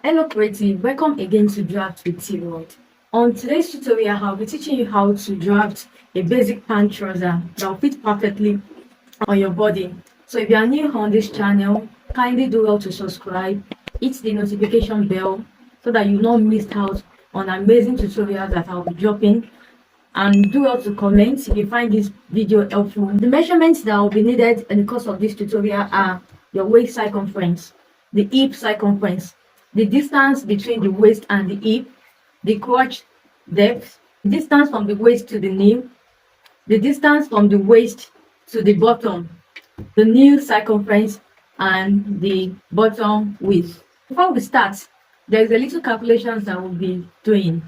Hello creative, welcome again to Draft with T-World. On today's tutorial, I'll be teaching you how to draft a basic pant trouser that will fit perfectly on your body. So if you are new on this channel, kindly do well to subscribe, hit the notification bell so that you not miss out on amazing tutorials that I'll be dropping, and do well to comment if you find this video helpful. The measurements that will be needed in the course of this tutorial are your waist circumference, the hip circumference, the distance between the waist and the hip, the crotch depth, distance from the waist to the knee, the distance from the waist to the bottom, the knee circumference, and the bottom width. Before we start, there is a little calculations that we'll be doing.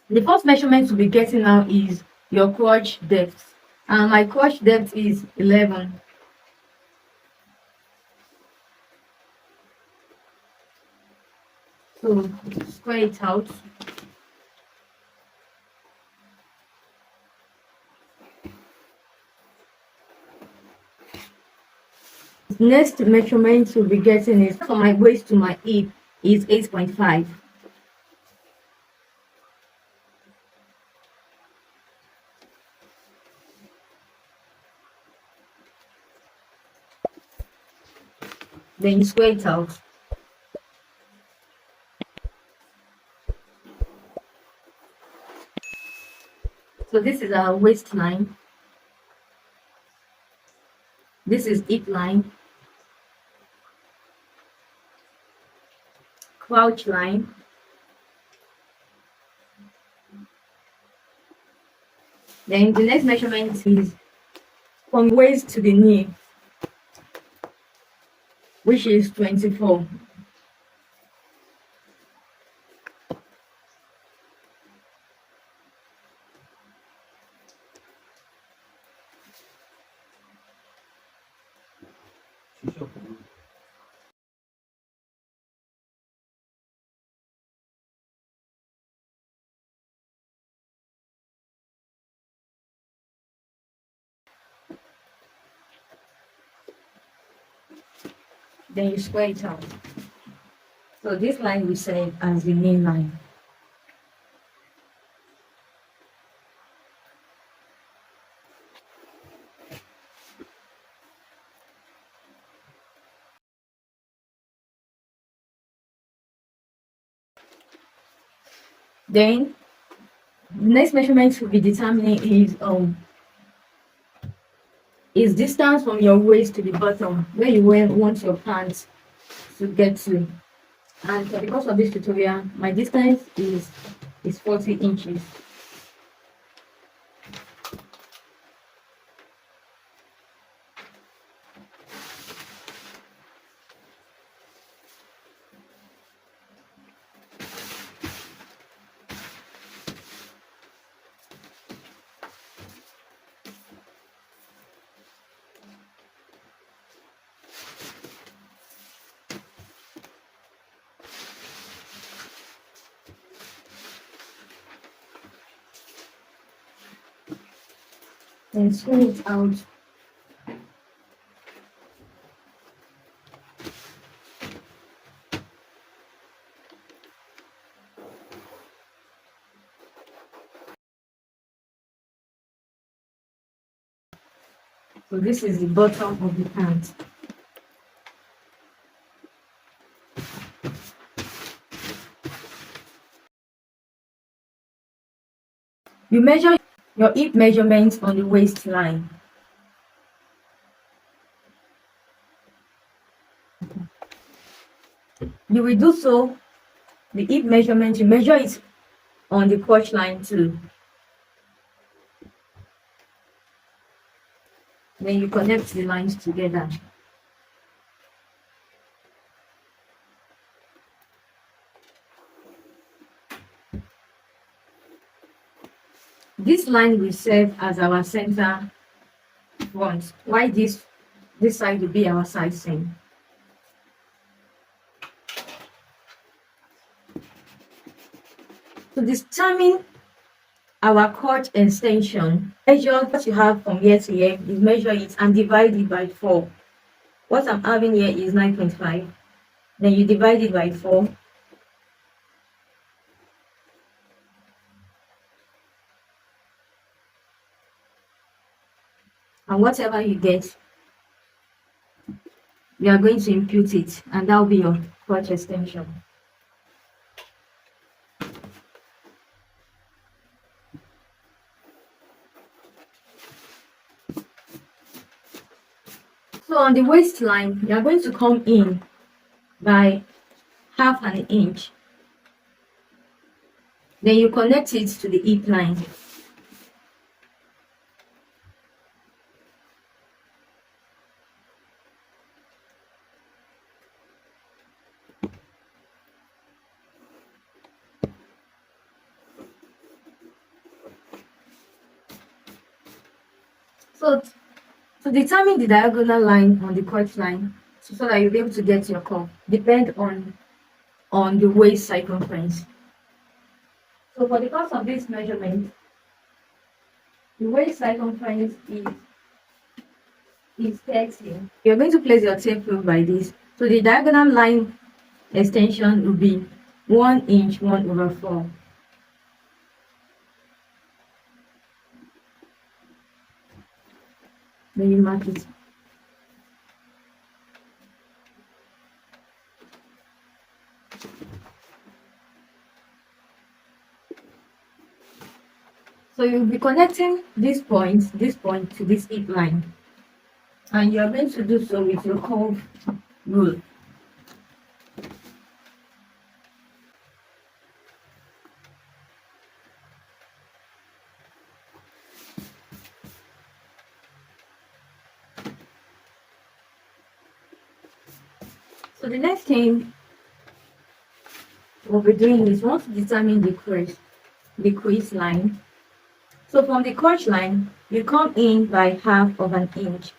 The first measurement we'll be getting now is your crotch depth. And my crotch depth is 11. So square it out. Next measurement we'll be getting is from my waist to my hip is 8.5. Then you square it out. So this is our waistline. This is hip line, crouch line, then the next measurement is from waist to the knee, which is 24. Then you square it out. So this line we say as the main line. Then the next measurement we'll be determining is distance from your waist to the bottom, where you want your pants to get to. And for the course of this tutorial, my distance is 40 inches. And square it out. So this is the bottom of the pant. You measure your hip measurements on the waistline. You will do so, the hip measurement, you measure it on the crotch line too. Then you connect the lines together. This line will serve as our center front, while this side will be our side seam. To determine our crotch extension, measure what you have from here to here, you measure it and divide it by 4. What I'm having here is 9.5. Then you divide it by 4. And whatever you get, you are going to impute it, and that will be your crotch extension. So on the waistline, you are going to come in by half an inch. Then you connect it to the hip line. So to determine the diagonal line on the crotch line, so that you'll be able to get your curve, depend on the waist circumference. So for the course of this measurement, the waist circumference is 30. You're going to place your tape rule by this. So the diagonal line extension will be 1 inch 1/4. Then you mark it. So you'll be connecting this point to this hip line. And you're going to do so with your curve rule. So the next thing we'll be doing is we want to determine the crease line. So from the crotch line, you come in by half of an inch.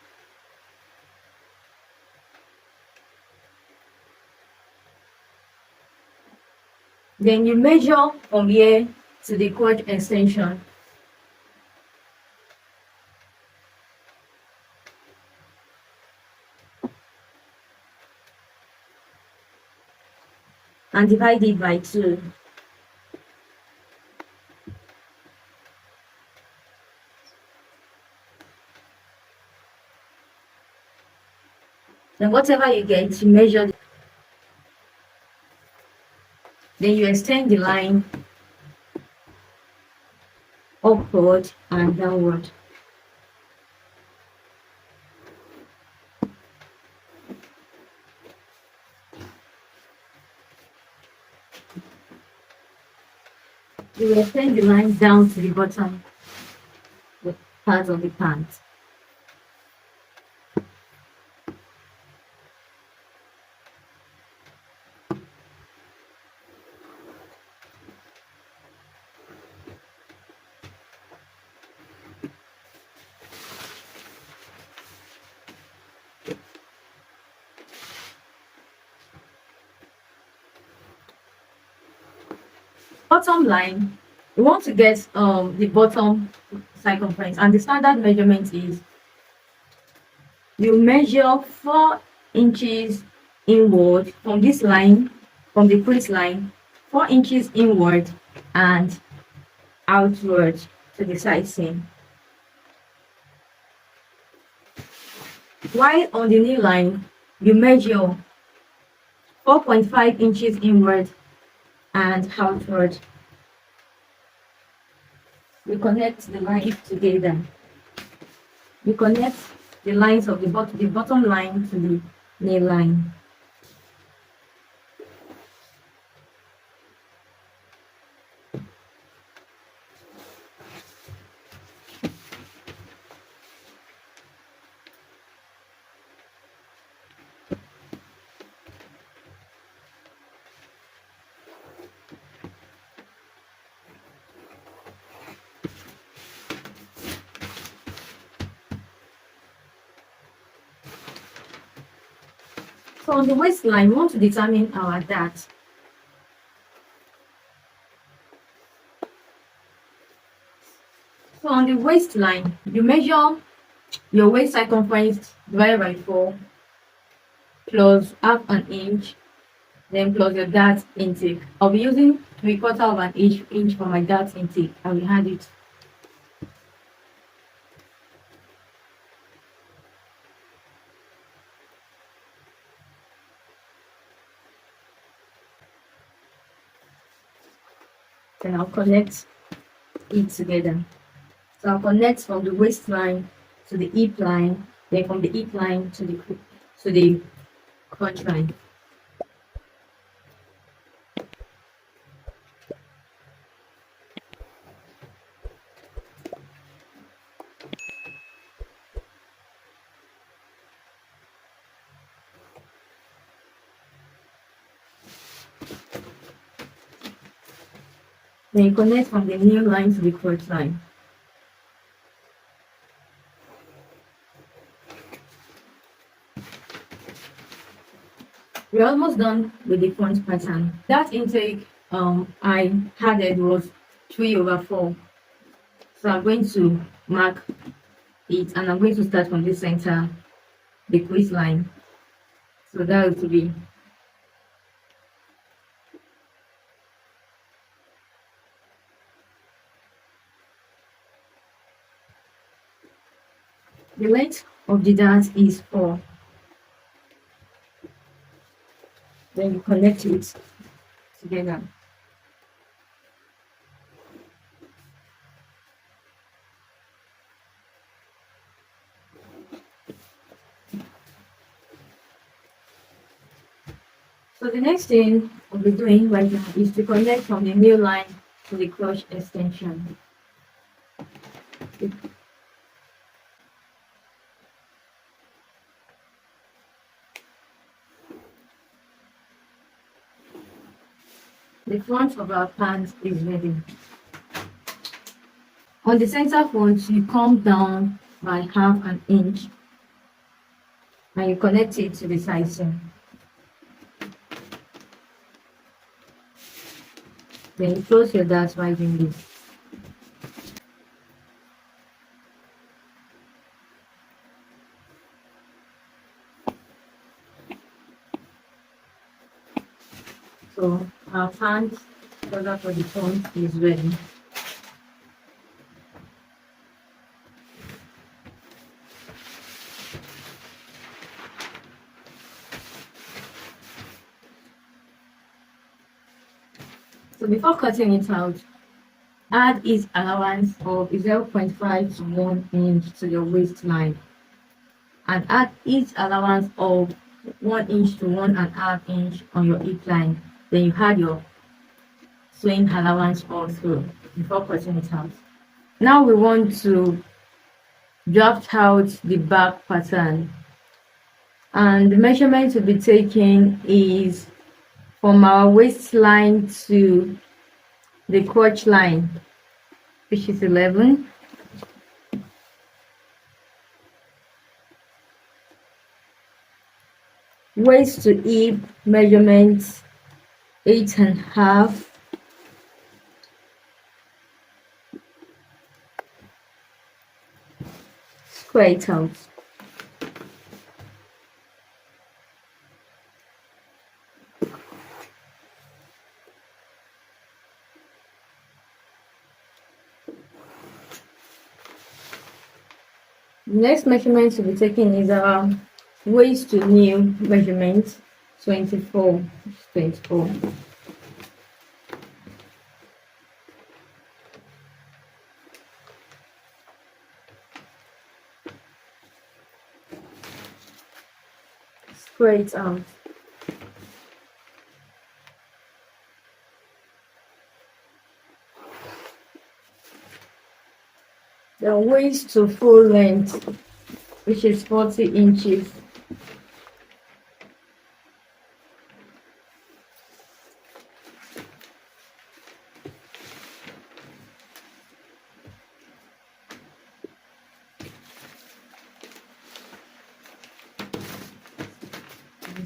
Then you measure from here to the crotch extension. And divide it by 2. Then whatever you get, you measure. Then you extend the line upward and downward. You will extend the line down to the bottom part of the pant. Bottom line, we want to get the bottom circumference, and the standard measurement is you measure 4 inches inward from this line, from the crease line, 4 inches inward and outward to the side seam. While on the knee line, you measure 4.5 inches inward and outward. We connect the lines together. We connect the lines of the bottom line to the knee line. So on the waistline, we want to determine our dart. So on the waistline, you measure your waist circumference divided by 4. plus half an inch, then plus your dart intake. I'll be using 3/4 of an inch for my dart intake. I will add it. Then I'll connect it together. So I'll connect from the waistline to the hip line, then from the hip line to the crotch line. Then you connect from the new line to the crotch line. We're almost done with the front pattern. That intake I added was 3/4. So I'm going to mark it and I'm going to start from the center, the crease line. So that will be the length of the dart is 4. Then you connect it together. So the next thing we'll be doing right now is to connect from the new line to the crotch extension. The front of our pants is ready. On the center front, you come down by half an inch and you connect it to the side seam. Then you close your dart by doing this. So our pants color for the front is ready. So before cutting it out, add each allowance of 0.5 to 1 inch to your waistline and add each allowance of 1 inch to 1.5 inch on your hip line. Then you add your sewing allowance all through before cutting it out. Now we want to draft out the back pattern, and the measurement to be taken is from our waistline to the crotch line, which is 11. Waist to hip measurements 8.5. Square it out. The next measurement to be taken is our waist to knee measurement 24. Square it out. The waist to full length, which is 40 inches.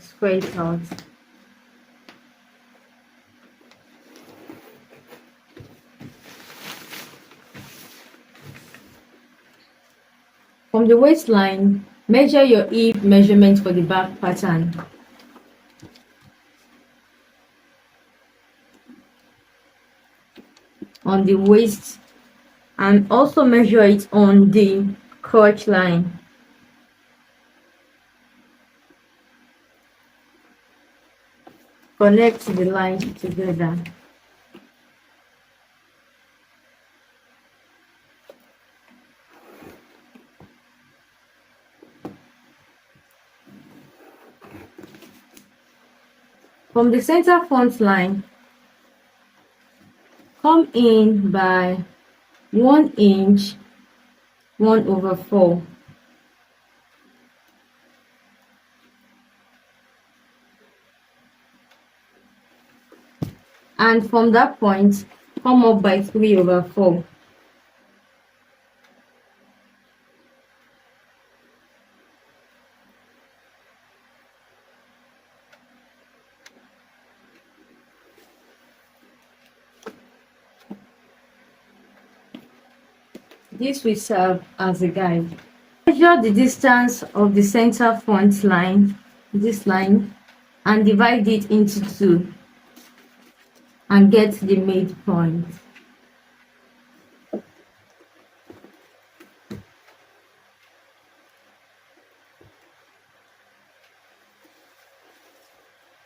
Square it out. From the waistline, Measure your hip measurement for the back pattern. On the waist, and also measure it on the crotch line. Connect the lines together. From the center front line, come in by 1 inch 1/4. And from that point, come up by 3/4. This will serve as a guide. Measure the distance of the center front line, this line, and divide it into 2 and get the midpoint.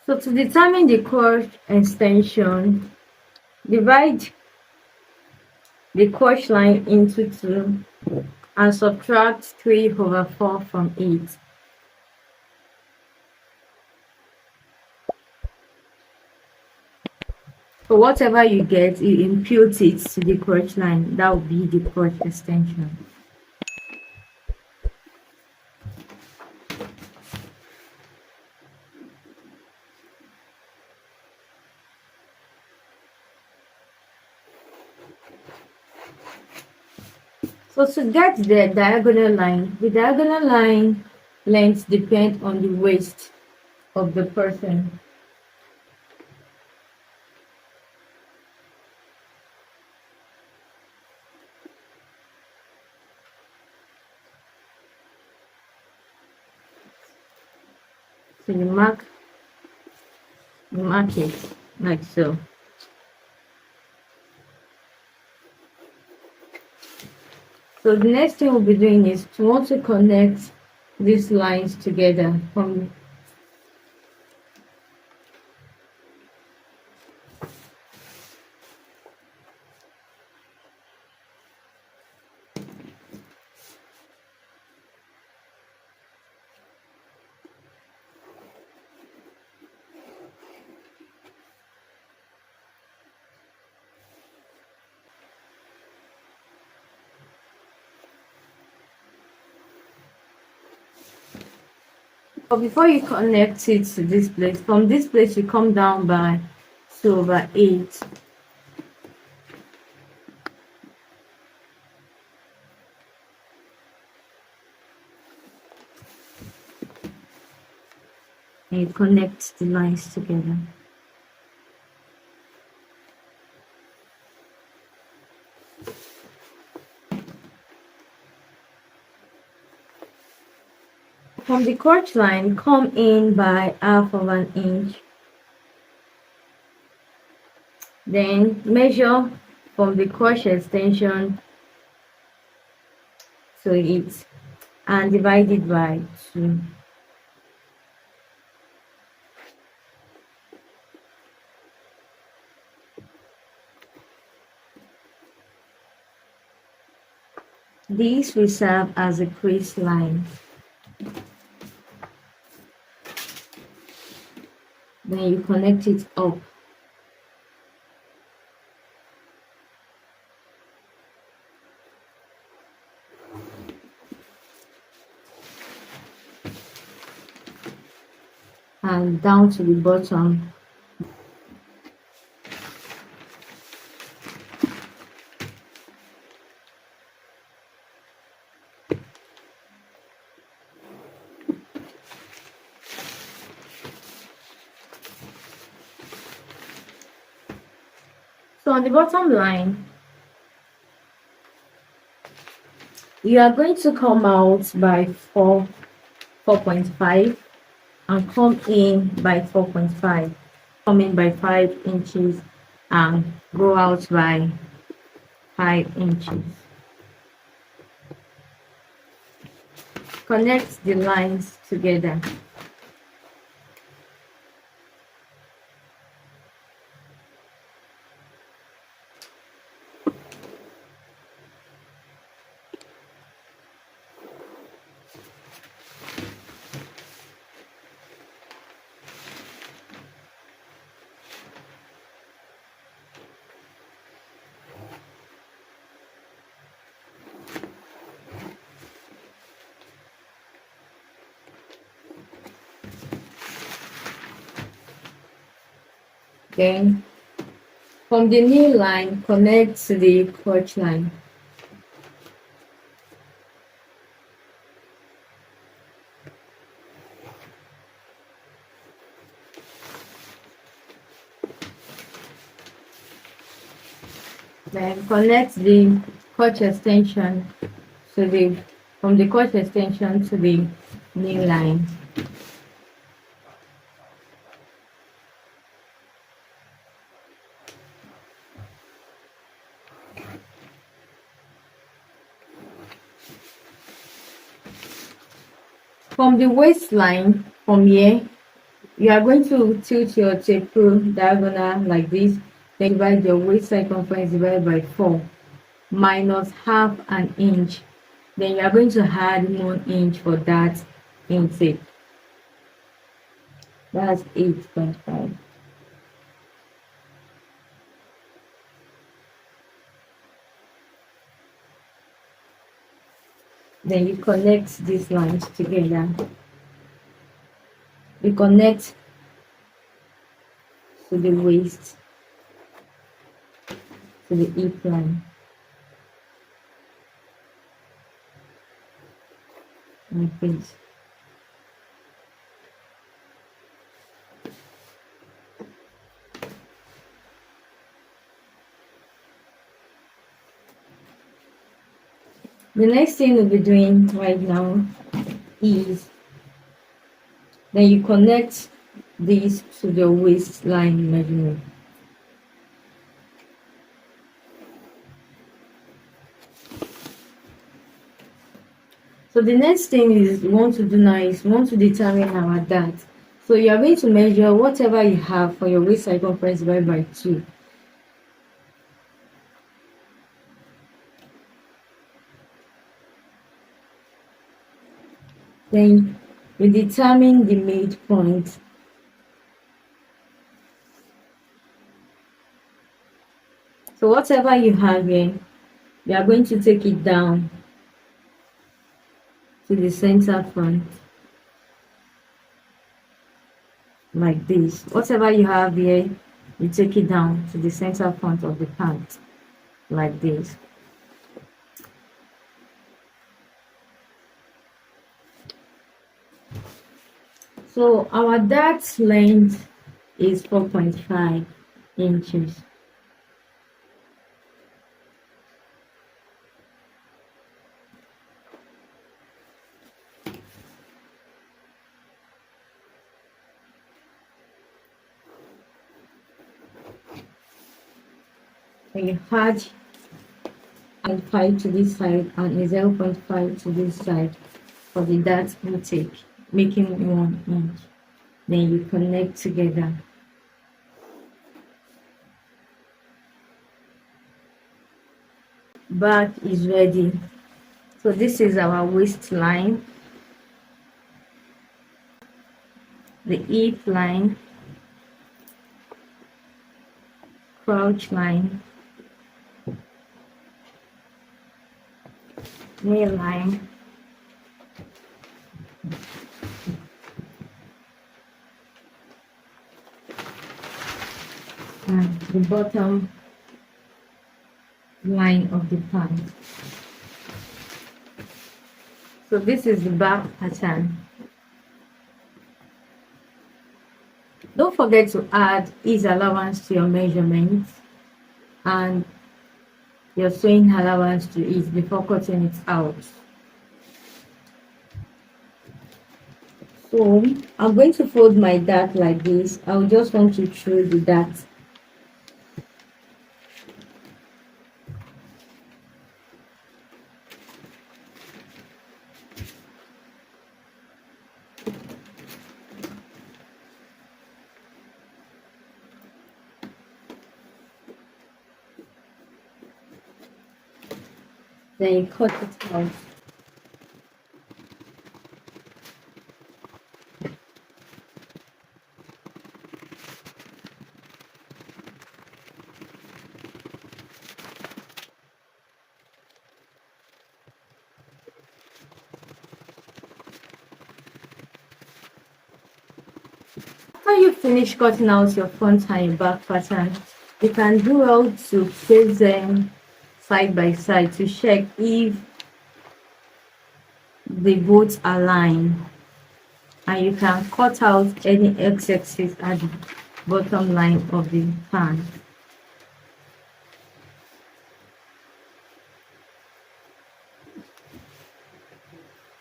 So to determine the crotch extension, divide the crotch line into 2 and subtract 3/4 from it. So whatever you get, you impute it to the crotch line. That will be the crotch extension. So to get the diagonal line length depends on the waist of the person. So you mark it like so. So the next thing we'll be doing is to want to connect these lines together from but before you connect it to this place, from this place you come down by 2/8. And you connect the lines together. From the crotch line, come in by 1/2 inch. Then measure from the crotch extension to it and divide it by 2. These will serve as a crease line. Then you connect it up. And down to the bottom. So on the bottom line, you are going to come out by 4 4.5 and come in by 4.5. Come in by 5 inches and go out by 5 inches. Connect the lines together. Then from the knee line, connect to the crotch line. Then connect the crotch extension to the from the crotch extension to the knee line. From the waistline, from here, you are going to tilt your tape diagonal like this. Then divide your waist circumference divided by 4 minus half an inch. Then you are going to add 1 inch for that intake. That's 8.5. Then you connect these lines together. You connect to the waist, to the hip line. Like this. The next thing we'll be doing right now is then you connect this to the waistline measurement. So the next thing is we want to do now is we want to determine our dart. So you are going to measure whatever you have for your waist circumference divided by 2. Then we determine the midpoint. So whatever you have here, you are going to take it down to the center front like this. Whatever you have here, you take it down to the center front of the pant like this. So our dart length is 4.5 inches. When you add 0.5 to this side and a 0.5 to this side for the dart intake, making 1 inch. Then you connect together. Back is ready. So this is our waistline, the hip line, crotch line, knee line, and the bottom line of the pant. So this is the back pattern. Don't forget to add ease allowance to your measurements and your sewing allowance to it before cutting it out. So I'm going to fold my dart like this. I'll just want to throw the dart. Then you cut it out. After you finish cutting out your front and your back pattern, you can do well to place them side by side to check if they both align, and you can cut out any excesses at the bottom line of the pan.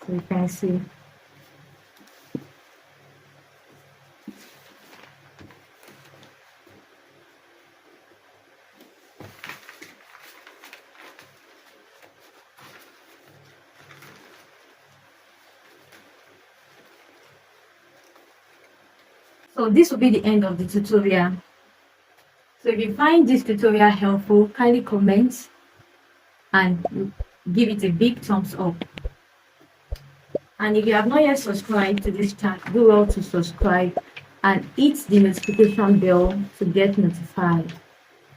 So you can see. So this will be the end of the tutorial. So if you find this tutorial helpful, kindly comment and give it a big thumbs up. And if you have not yet subscribed to this channel, do well to subscribe and hit the notification bell to get notified.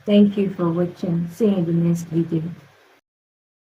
Thank you for watching. See you in the next video.